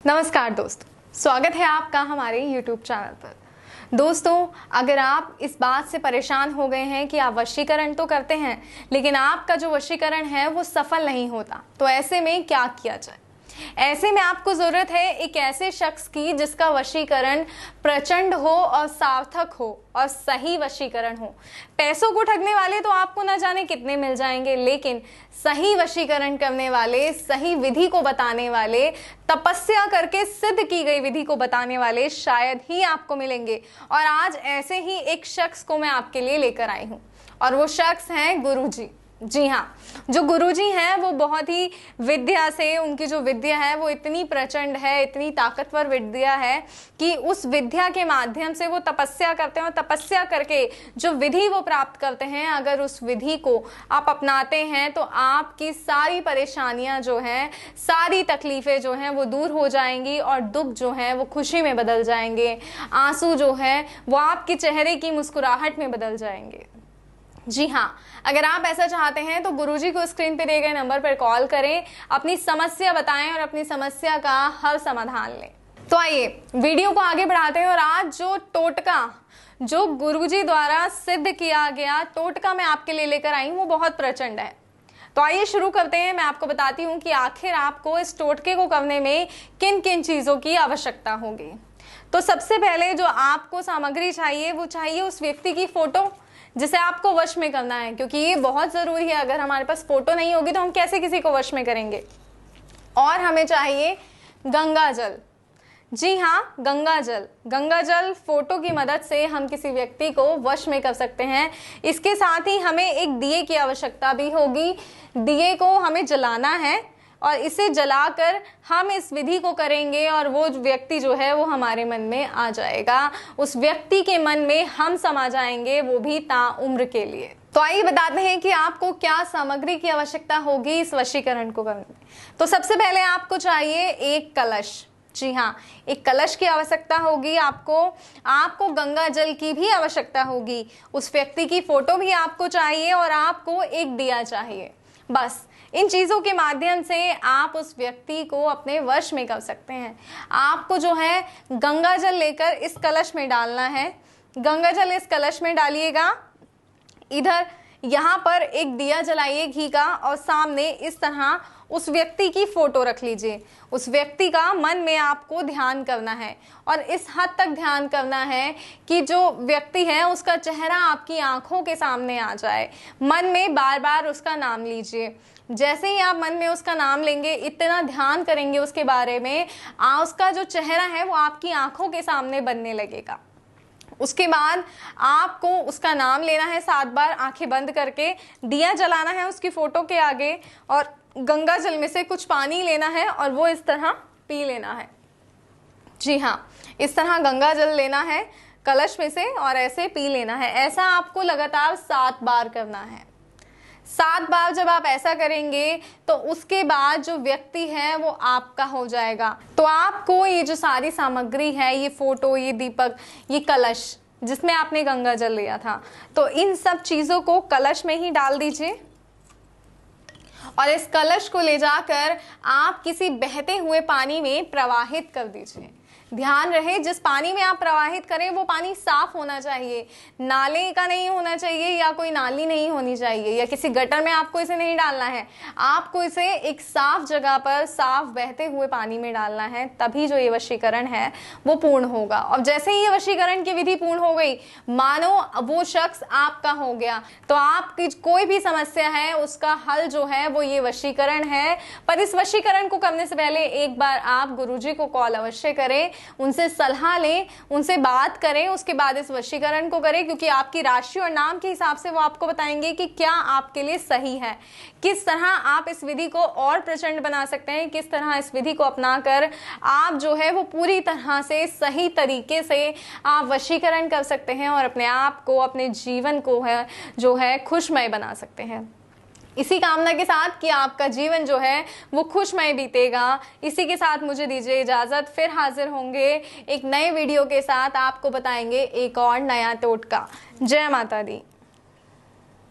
नमस्कार दोस्तों, स्वागत है आपका हमारे YouTube चैनल पर। दोस्तों, अगर आप इस बात से परेशान हो गए हैं कि आप वशीकरण तो करते हैं लेकिन आपका जो वशीकरण है वो सफल नहीं होता, तो ऐसे में क्या किया जाए? ऐसे में आपको जरूरत है एक ऐसे शख्स की जिसका वशीकरण प्रचंड हो और सार्थक हो और सही वशीकरण हो। पैसों को ठगने वाले तो आपको न जाने कितने मिल जाएंगे, लेकिन सही वशीकरण करने वाले, सही विधि को बताने वाले, तपस्या करके सिद्ध की गई विधि को बताने वाले शायद ही आपको मिलेंगे। और आज ऐसे ही एक शख्स को मैं आपके लिए लेकर आई हूँ और वो शख्स हैं गुरुजी। जी हाँ, जो गुरुजी हैं वो बहुत ही विद्या से, उनकी जो विद्या है वो इतनी प्रचंड है, इतनी ताकतवर विद्या है कि उस विद्या के माध्यम से वो तपस्या करते हैं और तपस्या करके जो विधि वो प्राप्त करते हैं, अगर उस विधि को आप अपनाते हैं तो आपकी सारी परेशानियां जो हैं, सारी तकलीफें जो हैं वो दूर हो जाएंगी और दुख जो है वो खुशी में बदल जाएंगे, आंसू जो है वो आपके चेहरे की मुस्कुराहट में बदल जाएंगे। जी हाँ, अगर आप ऐसा चाहते हैं तो गुरुजी को स्क्रीन पे दिए गए नंबर पर कॉल करें, अपनी समस्या बताएं और अपनी समस्या का हल समाधान लें। तो आइए वीडियो को आगे बढ़ाते हैं और आज जो टोटका, जो गुरुजी द्वारा सिद्ध किया गया टोटका मैं आपके लिए लेकर आई हूँ वो बहुत प्रचंड है। तो आइए शुरू करते हैं। मैं आपको बताती हूँ कि आखिर आपको इस टोटके को करने में किन किन चीज़ों की आवश्यकता होगी। तो सबसे पहले जो आपको सामग्री चाहिए वो चाहिए उस व्यक्ति की फोटो जिसे आपको वश में करना है, क्योंकि ये बहुत ज़रूरी है। अगर हमारे पास फोटो नहीं होगी तो हम कैसे किसी को वश में करेंगे। और हमें चाहिए गंगा जल। जी हाँ, गंगा जल। गंगा जल फोटो की मदद से हम किसी व्यक्ति को वश में कर सकते हैं। इसके साथ ही हमें एक दिए की आवश्यकता भी होगी। दिए को हमें जलाना है और इसे जलाकर हम इस विधि को करेंगे और वो व्यक्ति जो है वो हमारे मन में आ जाएगा। उस व्यक्ति के मन में हम समा जाएंगे, वो भी ताउम्र के लिए। तो आइए बताते हैं कि आपको क्या सामग्री की आवश्यकता होगी इस वशीकरण को करने में। तो सबसे पहले आपको चाहिए एक कलश। जी हाँ, एक कलश की आवश्यकता होगी आपको गंगा जल की भी आवश्यकता होगी। उस व्यक्ति की फोटो भी आपको चाहिए और आपको एक दिया चाहिए। बस इन चीज़ों के माध्यम से आप उस व्यक्ति को अपने वश में कर सकते हैं। आपको जो है गंगा जल लेकर इस कलश में डालना है। गंगा जल इस कलश में डालिएगा। इधर यहाँ पर एक दिया जलाइए घी का और सामने इस तरह उस व्यक्ति की फोटो रख लीजिए। उस व्यक्ति का मन में आपको ध्यान करना है और इस हद तक ध्यान करना है कि जो व्यक्ति है उसका चेहरा आपकी आंखों के सामने आ जाए। मन में बार बार उसका नाम लीजिए। जैसे ही आप मन में उसका नाम लेंगे, इतना ध्यान करेंगे उसके बारे में, उसका जो चेहरा है वो आपकी आंखों के सामने बनने लगेगा। उसके बाद आपको उसका नाम लेना है 7 बार आंखें बंद करके, दिया जलाना है उसकी फोटो के आगे और गंगा जल में से कुछ पानी लेना है और वो इस तरह पी लेना है। जी हाँ, इस तरह गंगा जल लेना है कलश में से और ऐसे पी लेना है। ऐसा आपको लगातार 7 बार करना है। 7 बार जब आप ऐसा करेंगे तो उसके बाद जो व्यक्ति है वो आपका हो जाएगा। तो आपको ये जो सारी सामग्री है, ये फोटो, ये दीपक, ये कलश जिसमें आपने गंगा जल लिया था, तो इन सब चीज़ों को कलश में ही डाल दीजिए और इस कलश को ले जाकर आप किसी बहते हुए पानी में प्रवाहित कर दीजिए। ध्यान रहे जिस पानी में आप प्रवाहित करें वो पानी साफ होना चाहिए, नाले का नहीं होना चाहिए या कोई नाली नहीं होनी चाहिए या किसी गटर में आपको इसे नहीं डालना है। आपको इसे एक साफ जगह पर साफ बहते हुए पानी में डालना है, तभी जो ये वशीकरण है वो पूर्ण होगा। और जैसे ही ये वशीकरण की विधि पूर्ण हो गई, मानो वो शख्स आपका हो गया, तो आपकी कोई भी समस्या है उसका हल जो है वो ये वशीकरण है। पर इस वशीकरण को करने से पहले एक बार आप गुरुजी को कॉल अवश्य करें, उनसे सलाह लें, उनसे बात करें, उसके बाद इस वशीकरण को करें, क्योंकि आपकी राशि और नाम के हिसाब से वो आपको बताएंगे कि क्या आपके लिए सही है, किस तरह आप इस विधि को और प्रचंड बना सकते हैं, किस तरह इस विधि को अपनाकर आप जो है वो पूरी तरह से सही तरीके से आप वशीकरण कर सकते हैं और अपने आप को, अपने जीवन को है जो है खुशमय बना सकते हैं। इसी कामना के साथ कि आपका जीवन जो है वो खुशमय बीतेगा, इसी के साथ मुझे दीजिए इजाज़त। फिर हाजिर होंगे एक नए वीडियो के साथ, आपको बताएंगे एक और नया टोटका। जय माता दी।